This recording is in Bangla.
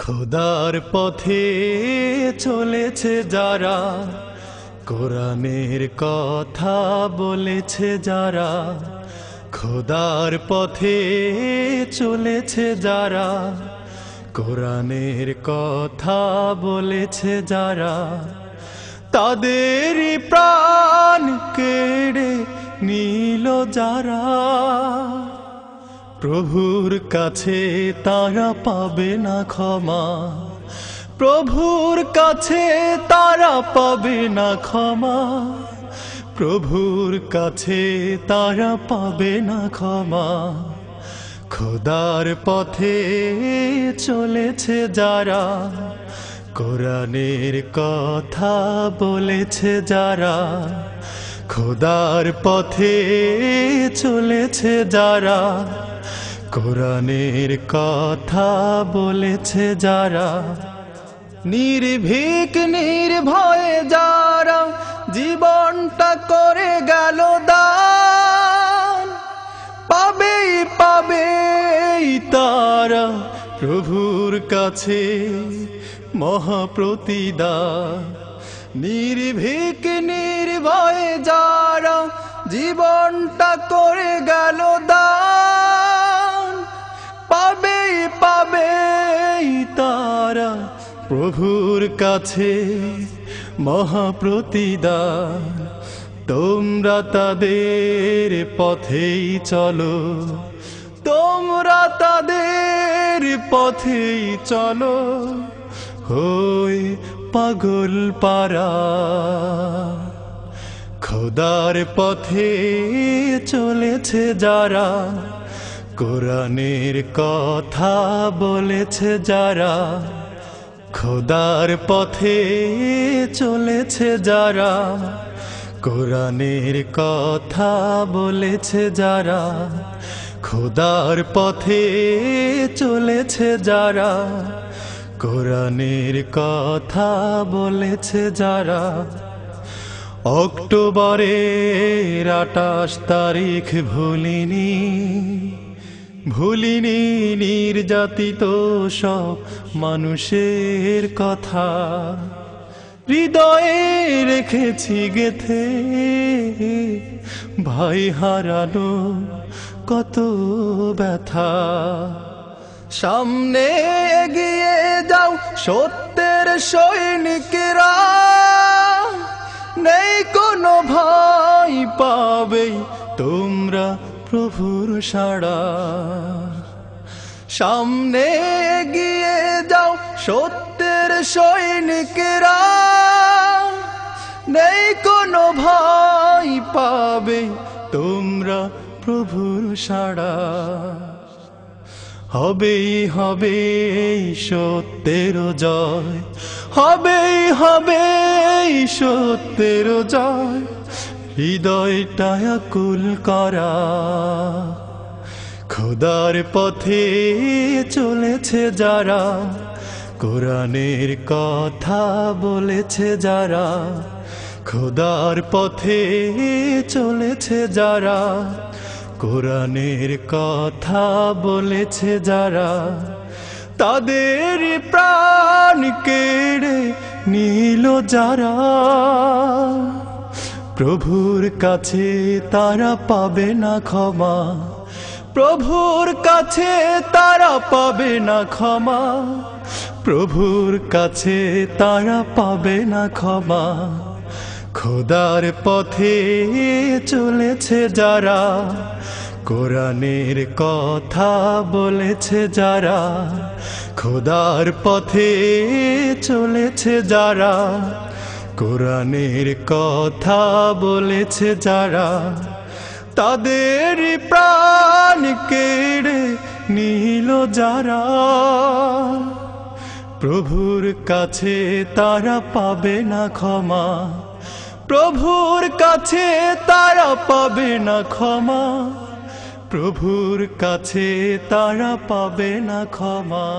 খোদার পথে চলেছে যারা, কোরআনের কথা বলেছে যারা, খোদার পথে চলেছে যারা, কোরআনের কথা বলেছে যারা, তাদেরই প্রাণ কেড়ে নিল যারা, প্রভুর কাছে তারা পাবে না ক্ষমা, প্রভুর কাছে তারা পাবে না ক্ষমা, প্রভুর কাছে তারা পাবে না ক্ষমা। খোদার পথে চলেছে যারা, কোরআনের কথা বলেছে যারা, খোদার পথে চলেছে যারা, কোরআনের কথা বলেছে যারা, নির্ভীক নির্ভয়ে যারা জীবনটা করে গেল দান, পাবেই পাবেই তারা প্রভুর কাছে মহাপ্রতিদান। নির্ভীক নির্ভয়ে যারা জীবনটা করে গেল দান, পাবেই পাবেই তারা প্রভুর কাছে মহাপ্রতিদান। তোমরা তাদের পথেই চলো, তোমরা তাদের পথেই চলো, হয়ে পাগল পারা। খোদার পথে চলেছে যারা, কোরআনের কথা বলেছে যারা, খোদার পথে চলেছে যারা, কোরআনের কথা বলেছে যারা, খোদার পথে চলেছে যারা, কোরআনের কথা বলেছে যারা। অক্টোবরের 28 তারিখ ভুলিনি, ভুলিনি নির্যাতিত সব মানুষের কথা, হৃদয়ে রেখেছি গেথে ভাই হারানো কত ব্যথা। সামনে এগিয়ে যাও সত্যের সৈনিকেরা, নেই কোনো ভয়, পাবেই তোমরা প্রভুর সাড়া। সামনে এগিয়ে যাও সত্যের সৈনিকেরা, নেই কোনো ভয়, পাবে তোমরা প্রভুর সাড়া। হবেই হবে সত্যের জয়, হবেই হবে সত্যের জয়, হৃদয়টা আকুল করা। খোদার পথে চলেছে যারা, কোরআনের কথা বলেছে যারা, খোদার পথে চলেছে যারা, কোরআনের কথা বলেছে যারা, তাদের প্রাণ কেড়ে নিল যারা, প্রভুর কাছে তারা পাবে না ক্ষমা, প্রভুর কাছে তারা পাবে না ক্ষমা, প্রভুর কাছে তারা পাবে না ক্ষমা। খোদার পথে চলেছে যারা, কোরআনের কথা বলেছে যারা, খোদার পথে চলেছে যারা, কোরআনের কথা বলেছে যারা, তাদের প্রাণ কেড়ে নিল যারা, প্রভুর কাছে তারা পাবে না ক্ষমা, প্রভুর কাছে তারা পাবে না ক্ষমা, প্রভুর কাছে তারা পাবে না ক্ষমা।